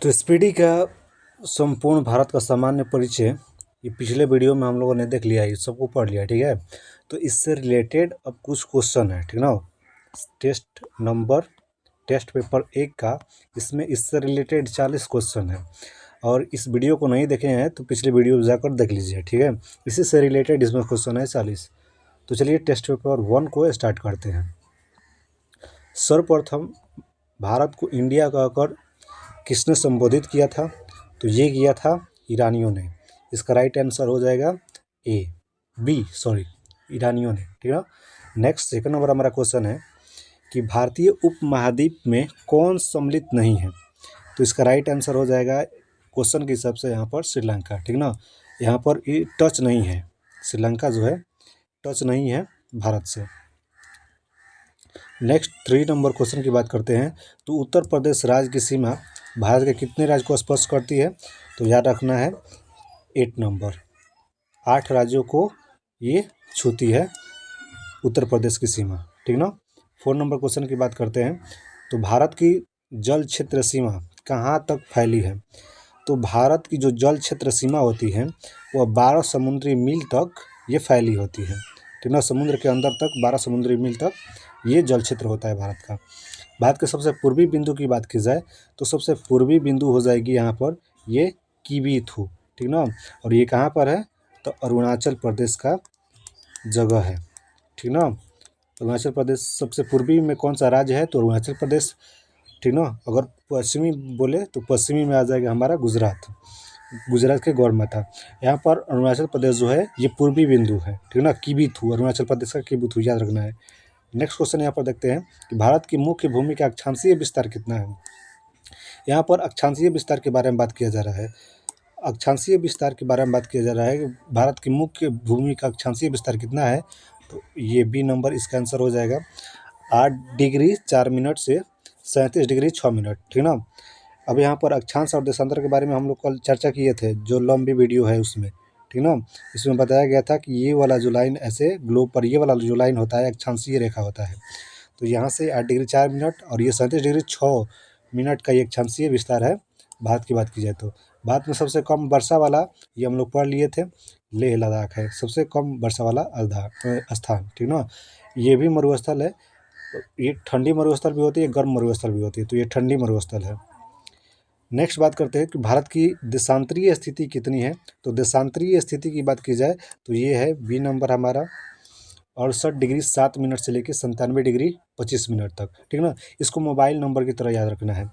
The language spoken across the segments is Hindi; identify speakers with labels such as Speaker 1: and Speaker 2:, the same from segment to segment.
Speaker 1: तो स्पीडी का संपूर्ण भारत का सामान्य परिचय ये पिछले वीडियो में हम लोगों ने देख लिया है, ये सबको पढ़ लिया, ठीक है। तो इससे रिलेटेड अब कुछ क्वेश्चन है, ठीक ना। टेस्ट पेपर 1 का इसमें इससे रिलेटेड 40 क्वेश्चन है, और इस वीडियो को नहीं देखे हैं तो पिछले वीडियो जाकर देख लीजिए, ठीक है। इसी से रिलेटेड इसमें क्वेश्चन है 40। तो चलिए टेस्ट पेपर 1 को स्टार्ट करते हैं। सर्वप्रथम भारत को इंडिया कहकर किसने संबोधित किया था? तो ये किया था ईरानियों ने। इसका राइट आंसर हो जाएगा ईरानियों ने, ठीक है। नेक्स्ट सेकंड नंबर हमारा क्वेश्चन है कि भारतीय उपमहाद्वीप में कौन सम्मिलित नहीं है? तो इसका राइट आंसर हो जाएगा क्वेश्चन के हिसाब से यहाँ पर श्रीलंका, ठीक ना। यहाँ पर ये टच नहीं है, श्रीलंका जो है टच नहीं है भारत से। नेक्स्ट 3 नंबर क्वेश्चन की बात करते हैं। तो उत्तर प्रदेश राज्य की सीमा भारत के कितने राज्य को स्पर्श करती है? तो याद रखना है 8 नंबर, 8 राज्यों को ये छूती है उत्तर प्रदेश की सीमा, ठीक ना। 4 नंबर क्वेश्चन की बात करते हैं। तो भारत की जल क्षेत्र सीमा कहाँ तक फैली है? तो भारत की जो जल क्षेत्र सीमा होती है वह 12 समुद्री मील तक ये फैली होती है, ठीक ना। समुद्र के अंदर तक 12 समुद्री मील तक ये जल क्षेत्र होता है भारत का। भारत के सबसे पूर्वी बिंदु की बात की जाए तो सबसे पूर्वी बिंदु हो जाएगी यहाँ पर ये किबीथु, ठीक ना। और ये कहाँ पर है? तो अरुणाचल प्रदेश का जगह है, ठीक ना। अरुणाचल प्रदेश सबसे पूर्वी में कौन सा राज्य है? तो अरुणाचल प्रदेश, ठीक ना। अगर पश्चिमी बोले तो पश्चिमी में आ जाएगा हमारा गुजरात के गौरमाथा। यहाँ पर अरुणाचल प्रदेश जो है ये पूर्वी बिंदु है, ठीक ना। किबीथु, अरुणाचल प्रदेश का किबीथु याद रखना है। नेक्स्ट क्वेश्चन यहाँ पर देखते हैं कि भारत की मुख्य भूमि का अक्षांशीय विस्तार कितना है? यहाँ पर अक्षांशीय विस्तार के बारे में बात किया जा रहा है। अक्षांशीय विस्तार के बारे में बात किया जा रहा है कि भारत की मुख्य भूमि का अक्षांशीय विस्तार कितना है? तो ये बी नंबर इसका आंसर हो जाएगा 8 डिग्री 4 मिनट से 37 डिग्री 6 मिनट, ठीक ना। अब यहाँ पर अक्षांश और देशांतर के बारे में हम लोग कल चर्चा किए थे, जो लंबी वीडियो है उसमें, ठीक ना। इसमें बताया गया था कि ये वाला जो लाइन ऐसे ग्लोब पर ये वाला जो लाइन होता है अक्षांशीय रेखा होता है। तो यहाँ से 8 डिग्री 4 मिनट और ये 37 डिग्री 6 मिनट का ये अक्षांशीय विस्तार है भारत की बात की जाए तो। भारत में सबसे कम वर्षा वाला ये हम लोग पढ़ लिए थे, लेह लद्दाख है सबसे कम वर्षा वाला स्थान, ठीक ना। ये भी मरुस्थल है, ये ठंडी मरुस्थल भी होती है, गर्म मरुस्थल भी होती है, तो ये ठंडी मरुस्थल है। नेक्स्ट बात करते हैं कि भारत की देशांतरीय स्थिति कितनी है? तो देशांतरीय स्थिति की बात की जाए तो ये है बी नंबर हमारा 68 डिग्री 7 मिनट से लेकर 97 डिग्री 25 मिनट तक, ठीक ना। इसको मोबाइल नंबर की तरह याद रखना है,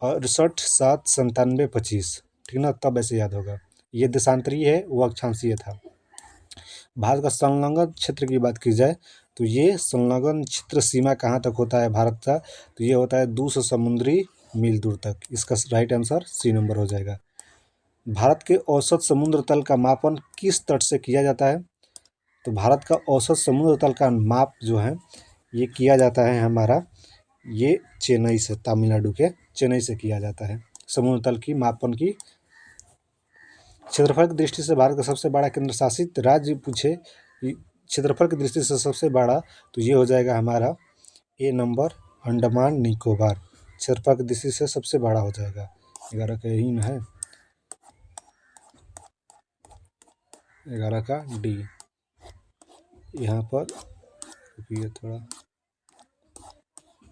Speaker 1: 68 7 97 25, ठीक ना, तब ऐसे याद होगा। ये देशांतरीय है, वो अक्षांशीय था। भारत का संलग्न क्षेत्र की बात की जाए तो ये संलग्न क्षेत्र सीमा कहाँ तक होता है भारत का? तो ये होता है 200 समुद्री मील दूर तक। इसका राइट आंसर सी नंबर हो जाएगा। भारत के औसत समुद्र तल का मापन किस तट से किया जाता है? तो भारत का औसत समुद्र तल का माप जो है ये किया जाता है हमारा ये चेन्नई से, तमिलनाडु के चेन्नई से किया जाता है समुद्र तल की मापन की। क्षेत्रफल की दृष्टि से भारत का सबसे बड़ा केंद्र शासित राज्य पूछे क्षेत्रफल की दृष्टि से सबसे बड़ा, तो ये हो जाएगा हमारा ए नंबर अंडमान निकोबार। क्षेत्रफल की दृष्टि से सबसे बड़ा हो जाएगा। 11 का यही ना है, 11 का डी। यहाँ पर ये थोड़ा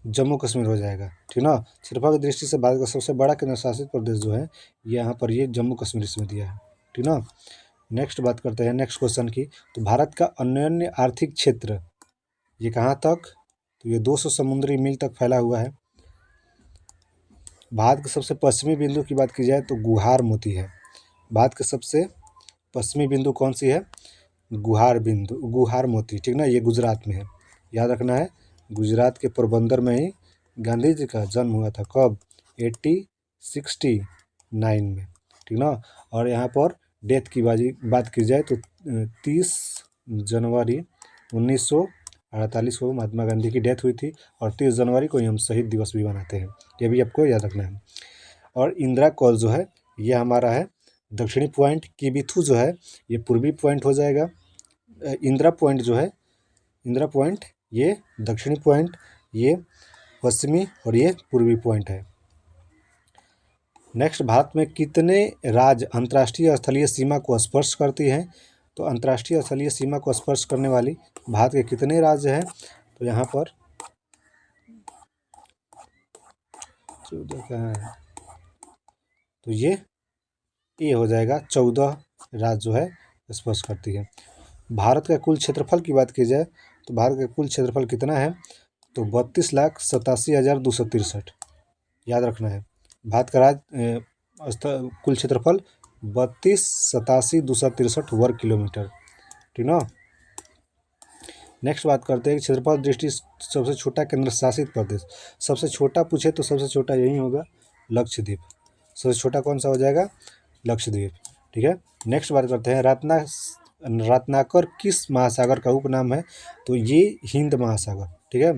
Speaker 1: जम्मू कश्मीर हो जाएगा, ठीक ना। क्षेत्रफल की दृष्टि से भारत का सबसे बड़ा केंद्र शासित प्रदेश जो है यहाँ पर ये जम्मू कश्मीर इसमें दिया है, ठीक ना। नेक्स्ट बात करते हैं नेक्स्ट क्वेश्चन की। तो भारत का अन्योन्य आर्थिक क्षेत्र ये कहाँ तक? तो ये 200 समुद्री मील तक फैला हुआ है। भारत के सबसे पश्चिमी बिंदु की बात की जाए तो गुहार मोती है। भारत के सबसे पश्चिमी बिंदु कौन सी है? गुहार मोती, ठीक ना। ये गुजरात में है, याद रखना है। गुजरात के पोरबंदर में ही गांधी जी का जन्म हुआ था। कब? 1869 में, ठीक ना। और यहाँ पर डेथ की बात की जाए तो 30 जनवरी 1948 को महात्मा गांधी की डेथ हुई थी, और 30 जनवरी को ही हम शहीद दिवस भी मनाते हैं, ये भी आपको याद रखना है। और इंदिरा कॉल जो है ये हमारा है दक्षिणी पॉइंट, किबीथु जो है ये पूर्वी पॉइंट हो जाएगा। इंदिरा पॉइंट ये दक्षिणी पॉइंट, ये पश्चिमी और ये पूर्वी पॉइंट है। नेक्स्ट, भारत में कितने राज्य अंतर्राष्ट्रीय स्थलीय सीमा को स्पर्श करती हैं? तो अंतर्राष्ट्रीय स्थलीय सीमा को स्पर्श करने वाली भारत के कितने राज्य हैं? तो यहाँ पर 14 कहाँ है, तो ये हो जाएगा 14 राज्य जो है स्पर्श करती है। भारत का कुल क्षेत्रफल की बात की जाए तो भारत का कुल क्षेत्रफल कितना है? तो 32,87,263। याद रखना है, भारत का कुल क्षेत्रफल 32,87,263 वर्ग किलोमीटर, ठीक ना। नेक्स्ट बात करते हैं क्षेत्रफल दृष्टि सबसे छोटा केंद्र शासित प्रदेश। सबसे छोटा पूछे तो सबसे छोटा यही होगा, लक्षद्वीप। सबसे छोटा कौन सा हो जाएगा? लक्षद्वीप, ठीक है। नेक्स्ट बात करते हैं रत्नाकर किस महासागर का उपनाम है? तो ये हिंद महासागर, ठीक है।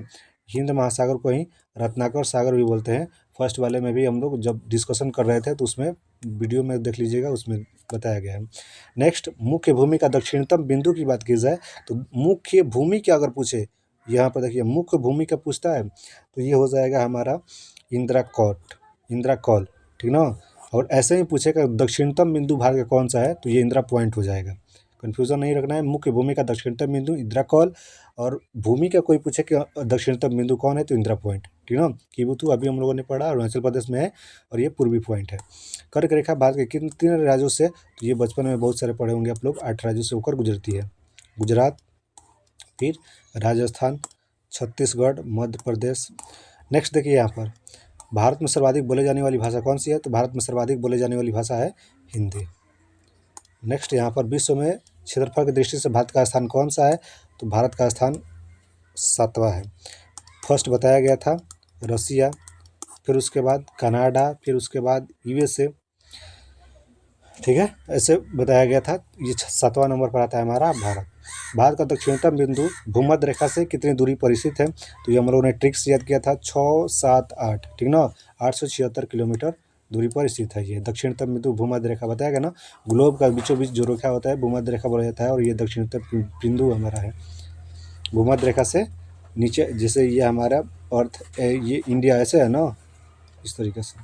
Speaker 1: हिंद महासागर को ही रत्नाकर सागर भी बोलते हैं। फर्स्ट वाले में भी हम लोग जब डिस्कशन कर रहे थे तो उसमें वीडियो में देख लीजिएगा, उसमें बताया गया है। नेक्स्ट, मुख्य भूमि का दक्षिणतम बिंदु की बात की जाए तो मुख्य भूमि क्या अगर पूछे, यहाँ पर देखिए मुख्य भूमि का पूछता है तो ये हो जाएगा हमारा इंदिरा कॉल, ठीक ना। और ऐसे ही पूछेगा दक्षिणतम बिंदु भारत का कौन सा है, तो ये इंदिरा पॉइंट हो जाएगा। कन्फ्यूज़न नहीं रखना है, मुख्य भूमि का दक्षिणतम बिंदु इंदिरा कॉल, और भूमि का कोई पूछे कि दक्षिणतम बिंदु कौन है तो इंदिरा पॉइंट, ठीक है। किबुतु अभी हम लोगों ने पढ़ा, अरुणाचल प्रदेश में है और ये पूर्वी पॉइंट है। कर्क रेखा भारत के कितने राज्यों से, तो ये बचपन में बहुत सारे पढ़े होंगे आप लोग, 8 राज्यों से होकर गुजरती है। गुजरात, फिर राजस्थान, छत्तीसगढ़, मध्य प्रदेश। नेक्स्ट देखिए यहाँ पर भारत में सर्वाधिक बोले जाने वाली भाषा कौन सी है? तो भारत में सर्वाधिक बोले जाने वाली भाषा है हिंदी। नेक्स्ट यहाँ पर विश्व में क्षेत्रफल की दृष्टि से भारत का स्थान कौन सा है? तो भारत का स्थान 7वां है। फर्स्ट बताया गया था रसिया, फिर उसके बाद कनाडा, फिर उसके बाद यूएसए, ठीक है, ऐसे बताया गया था। ये 7वां नंबर पर आता है हमारा भारत। भारत का दक्षिणतम बिंदु भूमध्य रेखा से कितनी दूरी पर स्थित है? तो ये हम लोगों ने ट्रिक्स याद किया था, 6, 7, 8, ठीक ना। 876 किलोमीटर दूरी पर स्थित है ये दक्षिणतम बिंदु भूमध्य रेखा, बताया गया ना। ग्लोब का बीचों बीच जो रेखा होता है भूमध्य रेखा बोला जाता है, और ये दक्षिणतम बिंदु हमारा है भूमध्य रेखा से नीचे। जैसे ये हमारा अर्थ, ये इंडिया ऐसे है ना, इस तरीके से।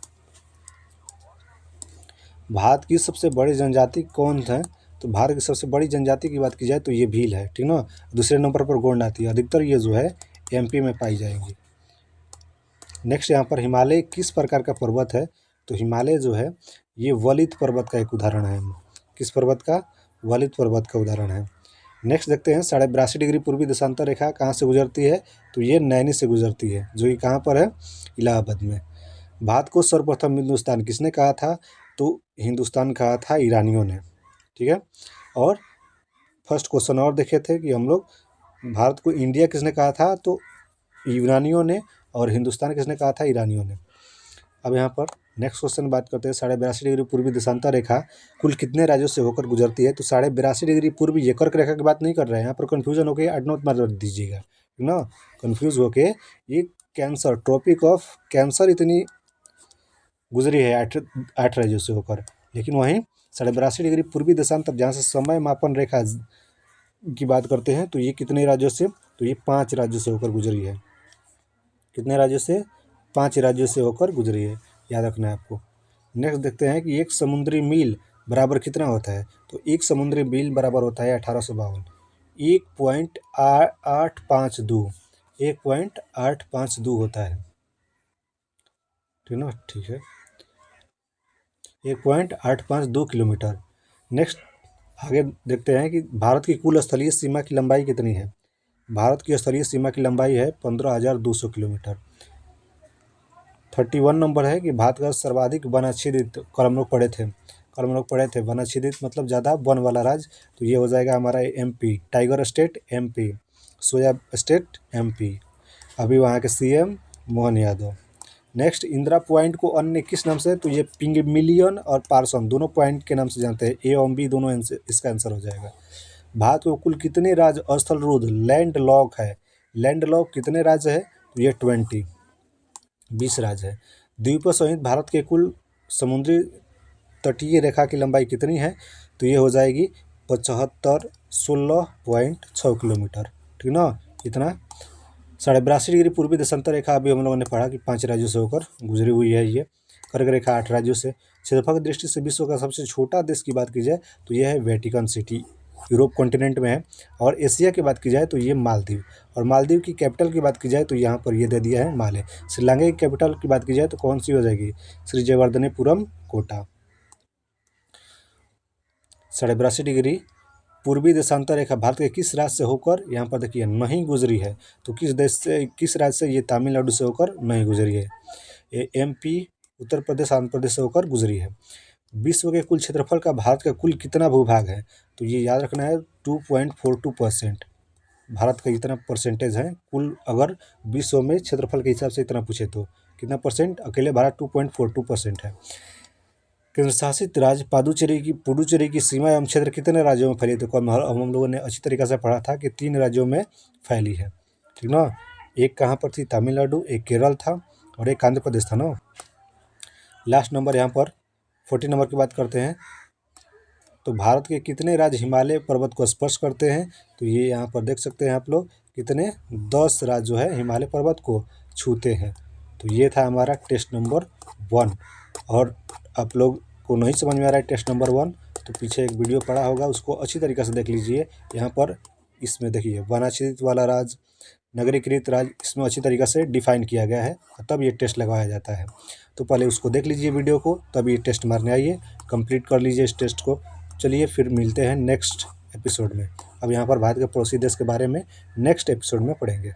Speaker 1: भारत की सबसे बड़ी जनजाति कौन है? तो भारत की सबसे बड़ी जनजाति की बात की जाए तो ये भील है, ठीक ना। दूसरे नंबर पर गोंड आती है। अधिकतर ये जो है एमपी में पाई जाएंगी। नेक्स्ट यहाँ पर हिमालय किस प्रकार का पर्वत है? तो हिमालय जो है ये वलित पर्वत का एक उदाहरण है। किस पर्वत का? वलित पर्वत का उदाहरण है। नेक्स्ट देखते हैं 82.5 डिग्री पूर्वी देशांतर रेखा कहाँ से गुजरती है? तो ये नैनी से गुजरती है, जो कि कहाँ पर है? इलाहाबाद में। भारत को सर्वप्रथम हिंदुस्तान किसने कहा था? तो हिंदुस्तान कहा था ईरानियों ने, ठीक है। और फर्स्ट क्वेश्चन और देखे थे कि हम लोग भारत को इंडिया किसने कहा था? तो यूनानियों ने, और हिंदुस्तान किसने कहा था? ईरानियों ने। अब यहाँ पर नेक्स्ट क्वेश्चन बात करते हैं 82.5 डिग्री पूर्वी देशांतर रेखा कुल कितने राज्यों से होकर गुजरती है? तो 82.5 डिग्री पूर्वी ये कर्क रेखा की बात नहीं कर रहे हैं, यहाँ पर कन्फ्यूजन होकर एड नोट मार दीजिएगा, ठीक ना। कन्फ्यूज होके ये कैंसर, ट्रॉपिक ऑफ कैंसर इतनी गुजरी है 8 राज्यों से होकर, लेकिन वहीं 82.5 डिग्री पूर्वी देशांतर जहाँ से समय मापन रेखा की बात करते हैं तो ये कितने राज्यों से? तो ये 5 राज्यों से होकर गुजरी है। कितने राज्यों से? 5 राज्यों से होकर गुजरी है, याद रखना है आपको। नेक्स्ट देखते हैं कि एक समुद्री मील बराबर कितना होता है? तो एक समुद्री मील बराबर होता है 1852, 1.852, 1.852 होता है, ठीक ना, ठीक है, 1.852 किलोमीटर। नेक्स्ट आगे देखते हैं कि भारत की कुल स्थलीय सीमा की लंबाई कितनी है? भारत की स्थलीय सीमा की लंबाई है 15,200 किलोमीटर। 31 नंबर है कि भारत का सर्वाधिक वनाच्छादित, कल हम लोग पढ़े थे वनाच्छादित मतलब ज़्यादा वन वाला राज्य, तो ये हो जाएगा हमारा MP, tiger state MP, soya state MP. अभी वहाँ के CM Mohan Yadav. Next, Indira point को अन्य किस नाम से? तो ये पिंगमिलियन और पार्सन दोनों पॉइंट के नाम से जानते हैं, ए और बी दोनों इसका आंसर हो जाएगा। भारत को कुल कितने राज्य स्थल रुद्ध लैंड लॉक है? लैंड लॉक कितने राज्य है? तो ये 20 राज्य है। द्वीपों सहित भारत के कुल समुद्री तटीय रेखा की लंबाई कितनी है? तो ये हो जाएगी 16.6 किलोमीटर, ठीक ना। इतना 82.5 डिग्री पूर्वी देशांतर रेखा अभी हम लोगों ने पढ़ा कि 5 राज्यों से होकर गुजरी हुई है ये। कर्क रेखा 8 राज्यों से। क्षेत्रफल की दृष्टि से विश्व का सबसे छोटा देश की बात की जाए तो ये है वेटिकन सिटी, यूरोप कॉन्टिनेंट में है। और एशिया की बात की जाए तो ये मालदीव, और मालदीव की कैपिटल की बात की जाए तो यहाँ पर ये दे दिया है माले। श्रीलंका की कैपिटल की बात की जाए तो कौन सी हो जाएगी, श्री जयवर्धनेपुरम कोटा। 82.5 पूर्वी देशांतर रेखा भारत के किस राज्य से होकर यहाँ पर देखिए नहीं गुजरी है, तो किस देश से, किस राज्य से, ये तमिलनाडु से होकर नहीं गुजरी है। ये MP, उत्तर प्रदेश, आंध्र प्रदेश से होकर गुजरी है। विश्व के कुल क्षेत्रफल का भारत का कुल कितना भूभाग है, तो ये याद रखना है 2.42%। भारत का इतना परसेंटेज है कुल, अगर विश्व में क्षेत्रफल के हिसाब से इतना पूछे तो कितना परसेंट, अकेले भारत 2.42% है। केंद्र शासित राज्य पुडुचेरी की सीमा एवं क्षेत्र कितने राज्यों में फैली, तो हम लोगों ने अच्छी तरीके से पढ़ा था कि 3 राज्यों में फैली है, ठीक ना। एक कहाँ पर थी, तमिलनाडु, एक केरल था और एक आंध्र प्रदेश था ना। लास्ट नंबर यहाँ पर 40 नंबर की बात करते हैं, तो भारत के कितने राज्य हिमालय पर्वत को स्पर्श करते हैं, तो ये यहाँ पर देख सकते हैं आप लोग, कितने 10 राज्य जो है हिमालय पर्वत को छूते हैं। तो ये था हमारा टेस्ट नंबर 1। और आप लोग को नहीं समझ में आ रहा है टेस्ट नंबर 1, तो पीछे एक वीडियो पड़ा होगा, उसको अच्छी तरीके से देख लीजिए। यहाँ पर इसमें देखिए वनाच्छादित वाला राज्य, नगरीकृत राज्य, इसमें अच्छी तरीके से डिफाइन किया गया है, तब ये टेस्ट लगवाया जाता है। तो पहले उसको देख लीजिए वीडियो को, तब ये टेस्ट मारने आइए, कंप्लीट कर लीजिए इस टेस्ट को। चलिए फिर मिलते हैं नेक्स्ट एपिसोड में। अब यहाँ पर भारत के पड़ोसी देश के बारे में नेक्स्ट एपिसोड में पढ़ेंगे।